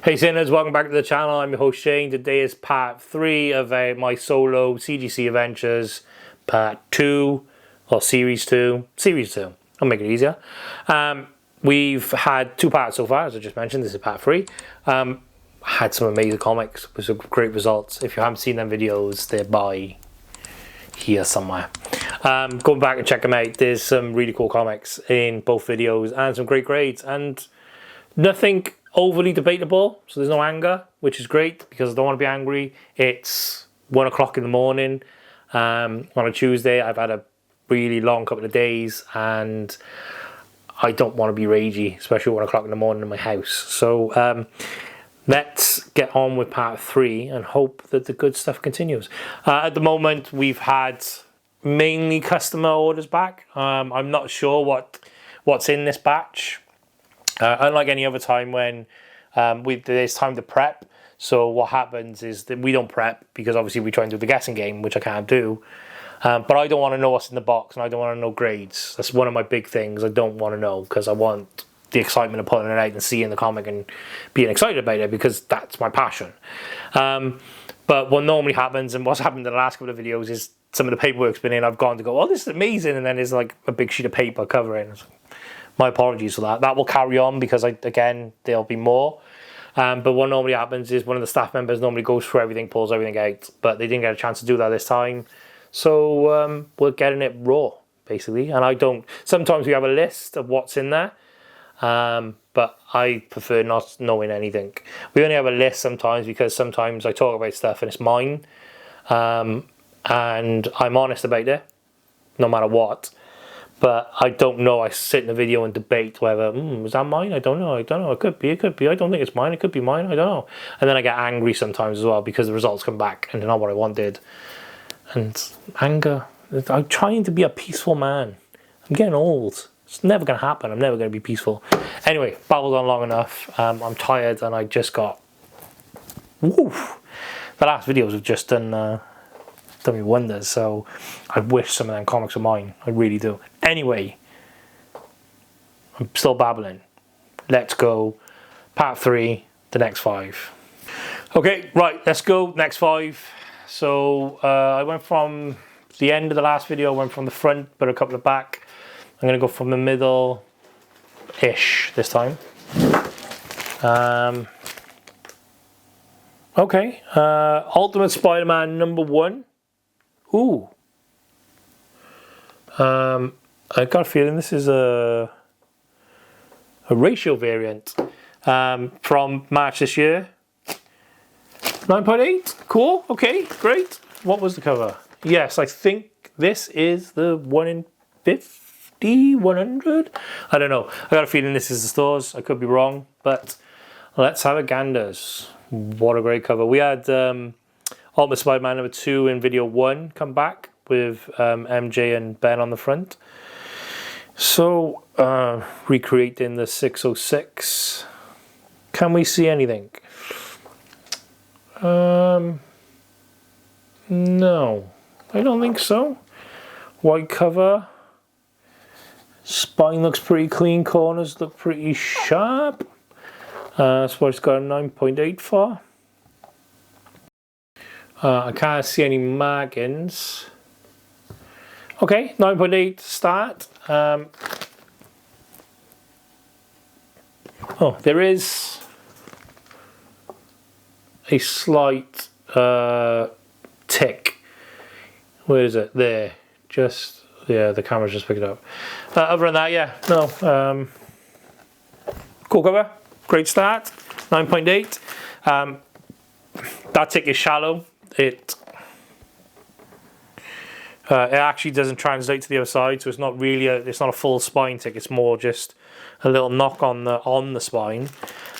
Hey sinners, welcome back to the channel. I'm your host Shane. Today is part 3 of my solo CGC adventures, part 2, or series 2. Series 2, I'll make it easier. We've had 2 parts so far, as I just mentioned. This is part 3. Had some amazing comics with some great results. If you haven't seen them videos, they're by here somewhere. Go back and check them out. There's some really cool comics in both videos and some great grades, and nothing overly debatable, so there's no anger, which is great because I don't want to be angry. It's 1 o'clock in the morning on a Tuesday. I've had a really long couple of days and I don't want to be ragey, especially 1 o'clock in the morning in my house. So let's get on with part 3 and hope that the good stuff continues. At the moment, we've had mainly customer orders back. I'm not sure what's in this batch. Unlike any other time when there's time to prep. So what happens is that we don't prep because obviously we try and do the guessing game, which I can't do. But I don't want to know what's in the box and I don't want to know grades. That's one of my big things. I don't want to know because I want the excitement of pulling it out and seeing the comic and being excited about it because that's my passion. But what normally happens, and what's happened in the last couple of videos, is some of the paperwork's been in. I've gone to go, oh, this is amazing. And then there's like a big sheet of paper covering it. My apologies for that. That will carry on because, again, there'll be more. But what normally happens is one of the staff members normally goes through everything, pulls everything out. But they didn't get a chance to do that this time. So we're getting it raw, basically. And I don't... Sometimes we have a list of what's in there. But I prefer not knowing anything. We only have a list sometimes because sometimes I talk about stuff and it's mine. And I'm honest about it, no matter what. But I don't know. I sit in the video and debate whether, is that mine? I don't know. It could be. I don't think it's mine. It could be mine. I don't know. And then I get angry sometimes as well because the results come back and they're not what I wanted. And anger. I'm trying to be a peaceful man. I'm getting old. It's never going to happen. I'm never going to be peaceful. Anyway, babbled on long enough. I'm tired and I just got... Woof! The last videos have just done me wonders, so I wish some of them comics were mine. I really do. Anyway, I'm still babbling. Let's go. Part 3, the next 5. Okay, right, let's go. Next 5. So I went from the end of the last video, I went from the front, but a couple of back. I'm going to go from the middle-ish this time. Okay, Ultimate Spider-Man #1. Ooh. I got a feeling this is a ratio variant from March this year. 9.8. Cool. Okay, great. What was the cover? Yes, I think this is the 1 in 50, 100. I don't know. I got a feeling this is the stores. I could be wrong, but let's have a ganders. What a great cover. We had Ultimate Spider-Man #2 in video 1 come back with MJ and Ben on the front. So, recreating the 606. Can we see anything? No, I don't think so. White cover. Spine looks pretty clean. Corners look pretty sharp. That's what it's got a 9.8 for. I can't see any markings. Okay, 9.8 start. Oh, there is a slight tick. Where is it? There. Just, yeah, the camera's just picked it up. Other than that, yeah, no. Cool cover. Great start. 9.8. That tick is shallow. It actually doesn't translate to the other side, so it's not really it's not a full spine tick. It's more just a little knock on the spine.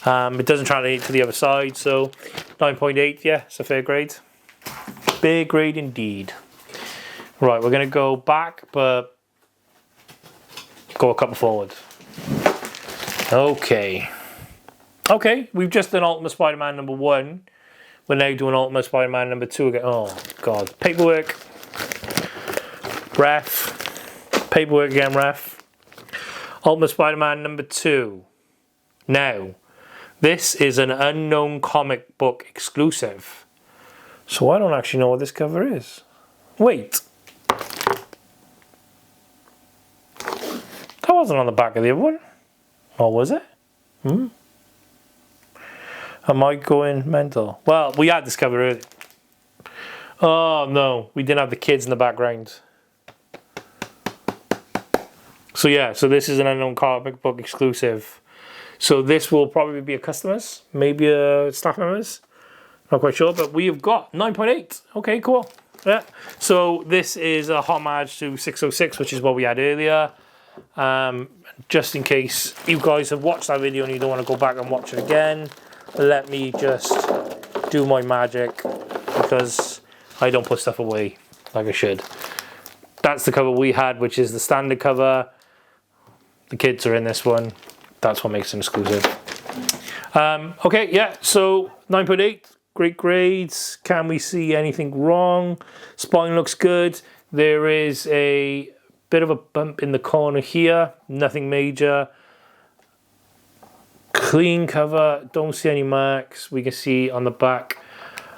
It doesn't translate to the other side, so 9.8. Yeah, it's a fair grade. Fair grade indeed. Right, we're gonna go back, but go a couple forward. Okay, we've just done Ultimate Spider-Man #1. We're now doing Ultimate Spider-Man #2 again. Oh, God. Paperwork. Ref. Paperwork again, ref. Ultimate Spider-Man #2. Now, This is an unknown comic book exclusive. So I don't actually know what this cover is. Wait. That wasn't on the back of the other one. Or was it? Am I going mental? Well, we had this cover earlier. Oh no, we didn't have the kids in the background. So yeah, so this is an unknown comic book exclusive. So this will probably be a customer's, maybe a staff member's. Not quite sure, but we have got 9.8. Okay, cool. Yeah. So this is a homage to 606, which is what we had earlier. Just in case you guys have watched that video and you don't want to go back and watch it again, let me just do my magic, because I don't put stuff away like I should. That's the cover we had, which is the standard cover. The kids are in this one. That's what makes it exclusive. Okay, yeah, so 9.8, great grades. Can we see anything wrong? Spine looks good. There is a bit of a bump in the corner here, nothing major. Clean cover, don't see any marks. We can see on the back,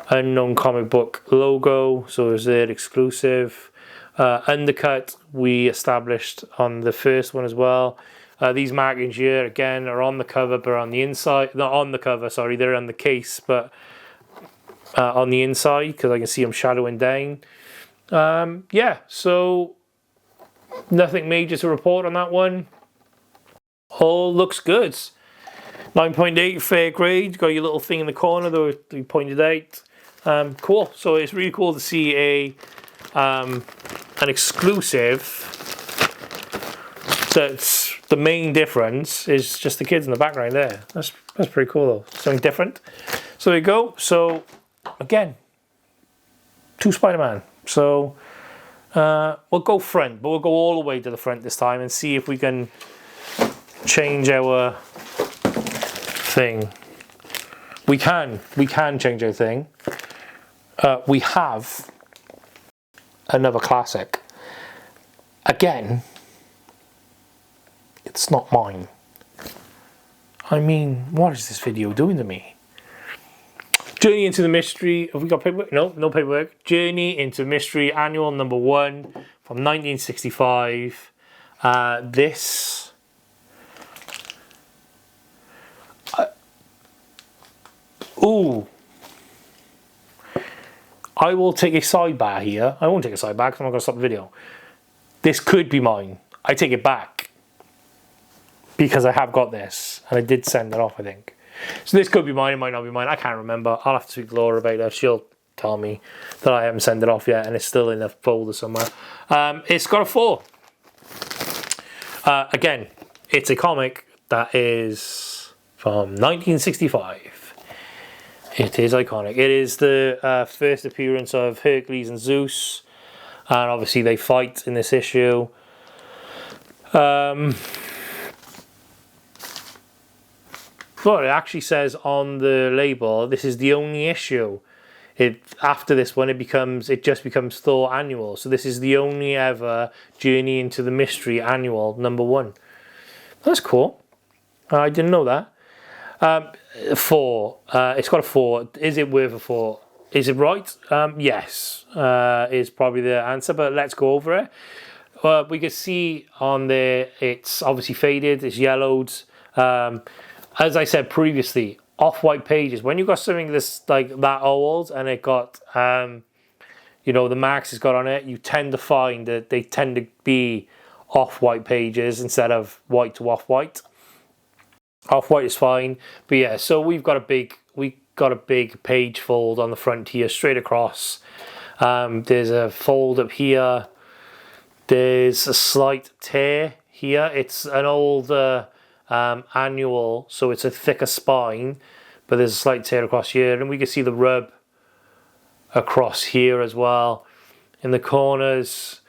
unknown comic book logo, so is it exclusive. Undercut, we established on the first one as well. These markings here, again, are on the cover, but on the inside, not on the cover, sorry, they're on the case, but on the inside, because I can see them shadowing down. Yeah, so nothing major to report on that one. All looks good. 9.8 fair grade. Got your little thing in the corner that we pointed out. Cool. So it's really cool to see an exclusive. That's the main difference is just the kids in the background there. That's pretty cool though. Something different. So there you go. So again, 2 Spider-Man. So we'll go front, but we'll go all the way to the front this time and see if we can change our thing. We can change our thing. We have another classic. Again, it's not mine. I mean, what is this video doing to me? Journey into the Mystery. Have we got paperwork? No, no paperwork. Journey into Mystery Annual number 1 from 1965. This. Ooh. I will take a sidebar here. I won't take a sidebar because I'm not going to stop the video. This could be mine. I take it back. Because I have got this. And I did send it off, I think. So this could be mine, it might not be mine. I can't remember. I'll have to speak to Laura about that. She'll tell me that I haven't sent it off yet and it's still in a folder somewhere. It's got a 4. Again, it's a comic that is from 1965. It is iconic. It is the first appearance of Hercules and Zeus. And obviously they fight in this issue. But it actually says on the label, this is the only issue. After this one, it just becomes Thor Annual. So this is the only ever Journey into the Mystery Annual number 1. That's cool. I didn't know that. 4. It's got a 4. Is it worth a 4? Is it right? Yes, is probably the answer. But let's go over it. We can see on there, it's obviously faded. It's yellowed. As I said previously, off-white pages. When you've got something this like that old and it got, you know, the marks it's got on it, you tend to find that they tend to be off-white pages instead of white to off-white. Off-white is fine, but yeah. So we've got a big page fold on the front here, straight across. There's a fold up here. There's a slight tear here. It's an older annual, so it's a thicker spine, but there's a slight tear across here, and we can see the rub across here as well in the corners,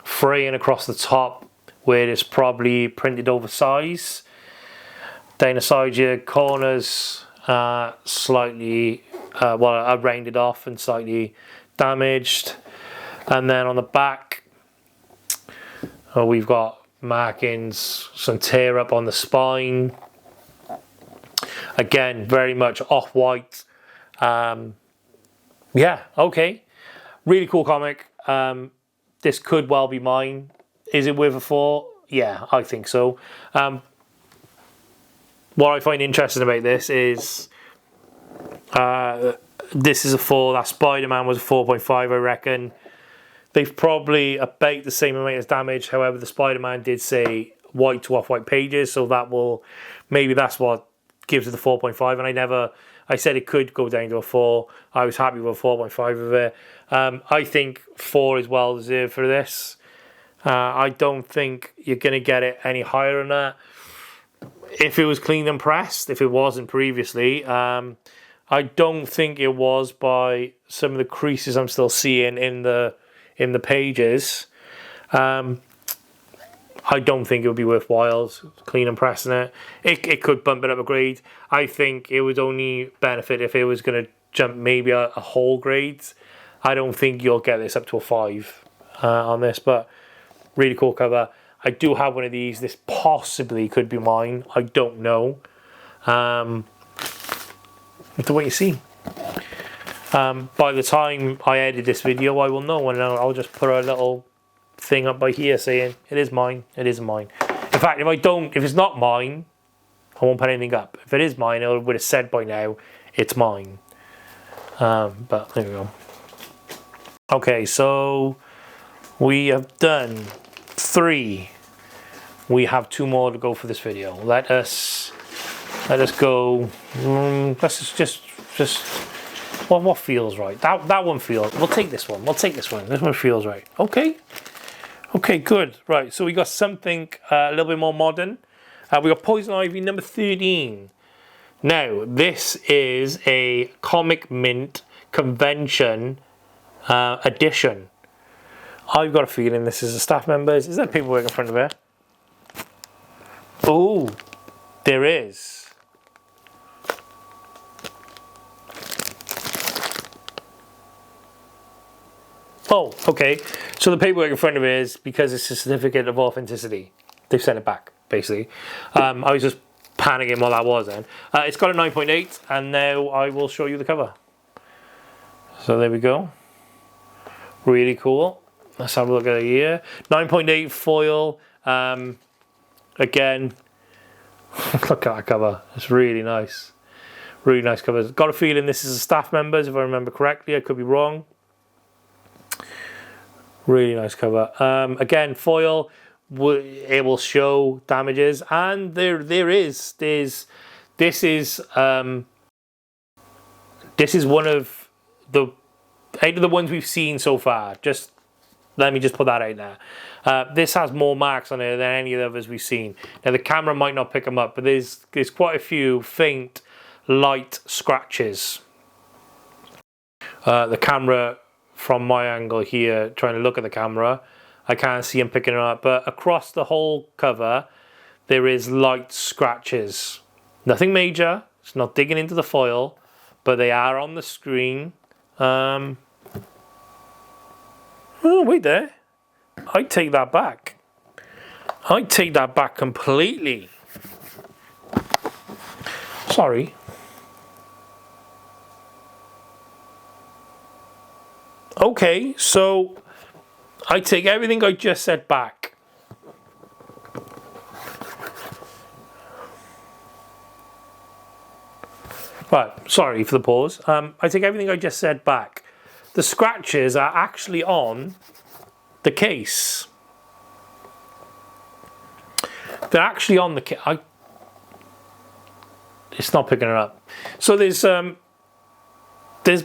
fraying across the top where it's probably printed oversize. Down the side here, corners slightly well, rounded off and slightly damaged, and then on the back we've got markings, some tear up on the spine. Again, very much off-white. Yeah, okay. Really cool comic. This could well be mine. Is it worth a 4? Yeah, I think so. What I find interesting about this is this is a 4. That Spider-Man was a 4.5, I reckon. They've probably about the same amount as damage. However, the Spider-Man did say white to off-white pages, so that will, maybe that's what gives it the 4.5. And I said it could go down to a 4. I was happy with a 4.5 of it. I think 4 is well deserved for this. I don't think you're going to get it any higher than that. If it was clean and pressed, if it wasn't previously, I don't think it was by some of the creases I'm still seeing in the pages. I don't think it would be worthwhile clean and pressing it. It could bump it up a grade. I think it would only benefit if it was going to jump maybe a whole grade. I don't think you'll get this up to a 5 on this, but really cool cover. I do have one of these. This possibly could be mine. I don't know. Have to wait and see. By the time I edit this video, I will know, and I'll just put a little thing up by here saying it is mine. It is mine. In fact, if it's not mine, I won't put anything up. If it is mine, I would have said by now it's mine. But there we go. Okay, so we have done 3. We have 2 more to go for this video. Let us go. Let's just what feels right. That one feels. We'll take this one. We'll take this one. This one feels right. Okay. Okay, good. Right. So we got something a little bit more modern. We got Poison Ivy number 13. Now this is a Comic Mint convention edition. I've got a feeling this is a staff members. Is there paperwork in front of it? Oh, there is. Oh, okay. So the paperwork in front of it is because it's a certificate of authenticity. They've sent it back, basically. I was just panicking what that was then. It's got a 9.8, and now I will show you the cover. So there we go. Really cool. Let's have a look at it here. 9.8 foil. Again, look at that cover. It's really nice. Really nice cover. Got a feeling this is a staff members, if I remember correctly. I could be wrong. Really nice cover. Again, foil. It will show damages, and this is one of the out of the ones we've seen so far. Just let me just put that out there. This has more marks on it than any of the others we've seen. Now the camera might not pick them up, but there's quite a few faint, light scratches. The camera, from my angle here, trying to look at the camera, I can't see him picking it up, but across the whole cover, there is light scratches. Nothing major. It's not digging into the foil, but they are on the screen. Oh, wait there. I take that back. I take that back completely. Sorry. Okay, so I take everything I just said back. Right, sorry for the pause. I take everything I just said back. The scratches are actually on the case. They're actually on the case. It's not picking it up. So there's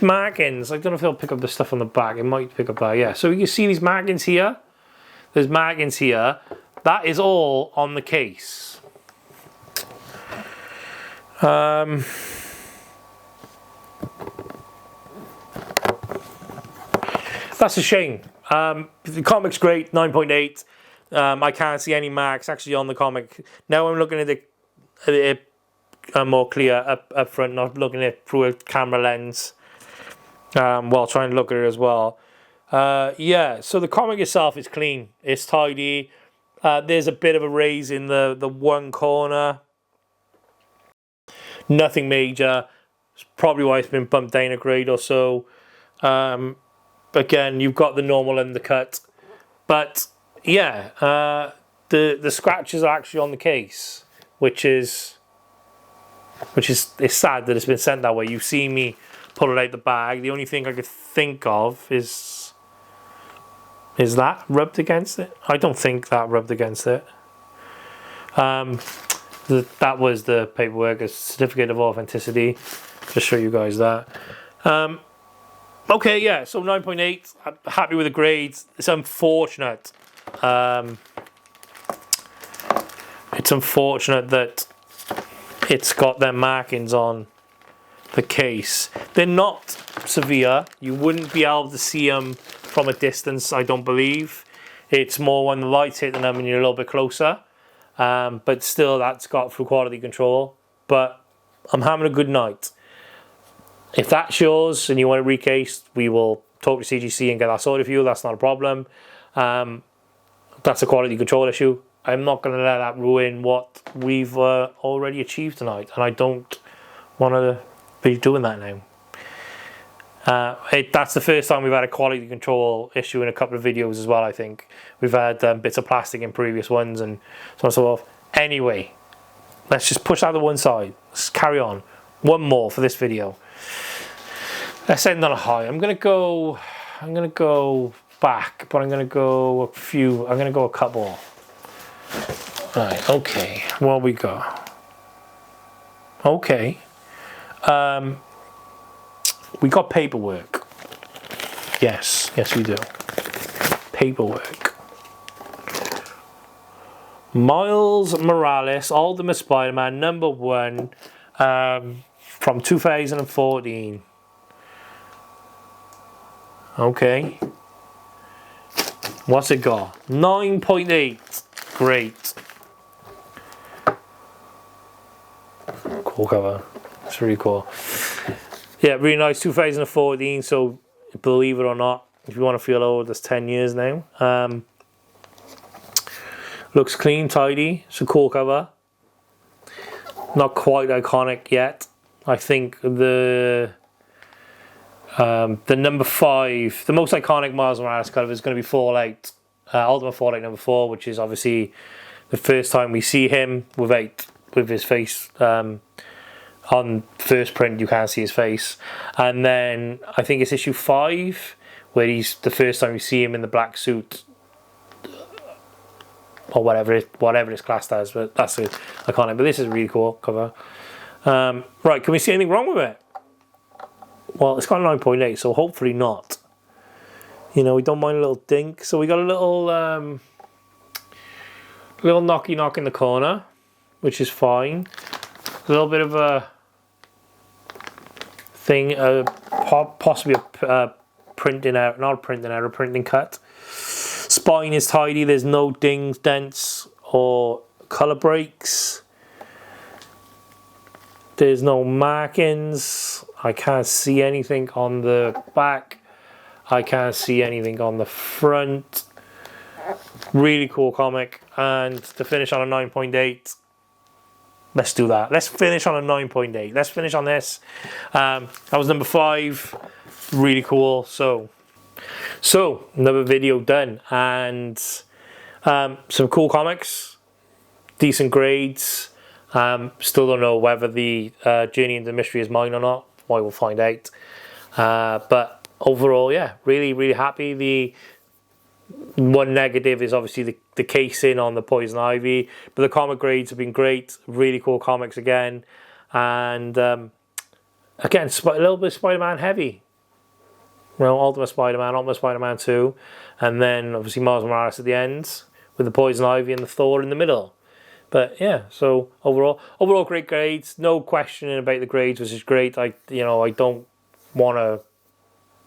markings. I don't know if it'll pick up the stuff on the back. It might pick up that, yeah. So you can see these markings here. There's markings here. That is all on the case. That's a shame. The comic's great, 9.8. I can't see any marks actually on the comic. Now I'm looking at it more clear up front, not looking at it through a camera lens. While trying to look at it as well. Yeah, so the comic itself is clean. It's tidy. There's a bit of a raise in the one corner. Nothing major. It's probably why it's been bumped down a grade or so. Again, you've got the normal undercut, but yeah, the scratches are actually on the case, which is it's sad that it's been sent that way. You've seen me pull it out the bag. The only thing I could think of is that rubbed against it? I don't think that rubbed against it. That was the paperwork, a certificate of authenticity. Just show you guys that. Okay, yeah, so 9.8. I'm happy with the grades. It's unfortunate. It's unfortunate that it's got their markings on the case. They're not severe. You wouldn't be able to see them from a distance, I don't believe. It's more when the light's hitting them and you're a little bit closer. But still, that's got through quality control. But I'm having a good night. If that's yours and you want it recased, we will talk to CGC and get that sorted for you. That's not a problem. That's a quality control issue. I'm not going to let that ruin what we've already achieved tonight. And I don't want to be doing that now. That's the first time we've had a quality control issue in a couple of videos as well, I think. We've had bits of plastic in previous ones and so on and so forth. Anyway, let's just push that to one side. Let's carry on. One more for this video. Let's end on a high. I'm gonna go back, but I'm gonna go a couple. Right, okay. What we got? Okay. We got paperwork. Yes, we do. Paperwork. Miles Morales, Ultimate Spider-Man, #1, from 2014. Okay. What's it got? 9.8. Great. Cool cover. It's really cool. Yeah, really nice. 2014. So, believe it or not, if you want to feel old, that's 10 years now. Looks clean, tidy. It's a cool cover. Not quite iconic yet. I think the #5, the most iconic Miles Morales cover is going to be Fallout, Ultimate Fallout #4, which is obviously the first time we see him with his face. On first print, you can't see his face, and then I think it's issue 5 where he's the first time you see him in the black suit or whatever it's classed as. But that's it, iconic. But this is a really cool cover. Right, can we see anything wrong with it? Well, it's got a 9.8, so hopefully not. You know, we don't mind a little dink. So we got a little knocky knock in the corner, which is fine. A little bit of a thing, possibly a printing out, not a printing out, a printing cut. Spine is tidy. There's no dings, dents, or color breaks. There's no markings. I can't see anything on the back. I can't see anything on the front. Really cool comic. And to finish on a 9.8, let's do that. Let's finish on a 9.8. Let's finish on this. That was #5. Really cool. So another video done. And some cool comics. Decent grades. Still don't know whether the Journey into Mystery is mine or not. I will find out. But overall, yeah, really happy. The one negative is obviously the casing on the Poison Ivy, but the comic grades have been great. Really cool comics again, and again a little bit Spider-Man heavy. You know, Ultimate Spider-Man 2, and then obviously Miles Morales at the end with the Poison Ivy and the Thor in the middle. But yeah, so overall great grades. No questioning about the grades, which is great. I don't want to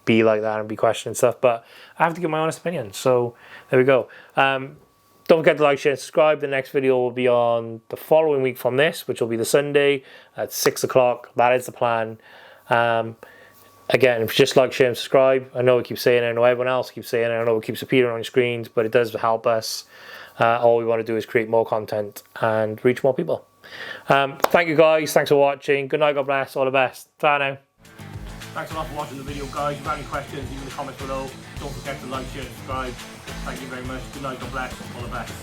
be like that and be questioning stuff, but I have to give my honest opinion. So there we go. Don't forget to like, share, and subscribe. The next video will be on the following week from this, which will be the Sunday at 6 o'clock. That is the plan. Again, if you just like, share, and subscribe. I know we keep saying it, I know everyone else keeps saying it, I know it keeps appearing on your screens, but it does help us. All we want to do is create more content and reach more people. Thank you guys, thanks for watching. Good night, God bless, all the best. Ta now. Thanks a lot for watching the video, guys. If you have any questions, leave in the comments below. Don't forget to like, share, and subscribe. Thank you very much. Good night, God bless, all the best.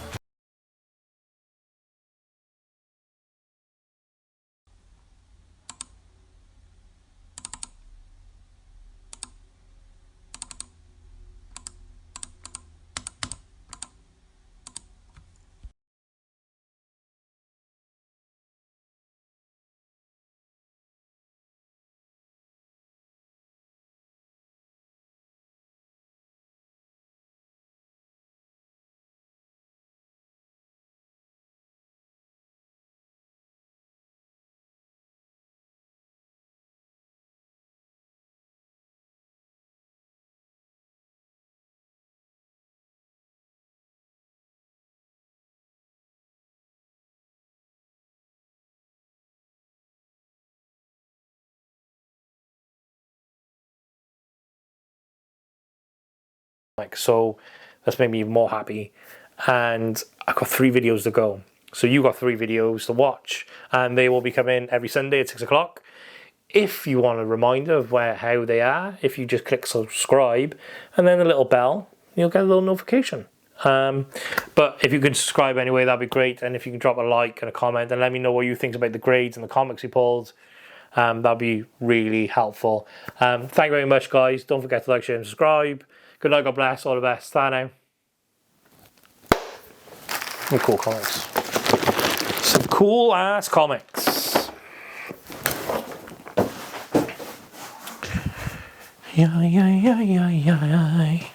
So that's made me even more happy, and I've got 3 videos to go, so you got 3 videos to watch, and they will be coming every Sunday at 6 o'clock. If you want a reminder of how they are, if you just click subscribe and then the little bell, you'll get a little notification. But if you could subscribe anyway, that'd be great, and if you can drop a like and a comment and let me know what you think about the grades and the comics we pulled, that'd be really helpful. Thank you very much, guys. Don't forget to like, share and subscribe. Good night, God bless, all the best. Ta now. Some cool comics. Some cool ass comics. Yeah.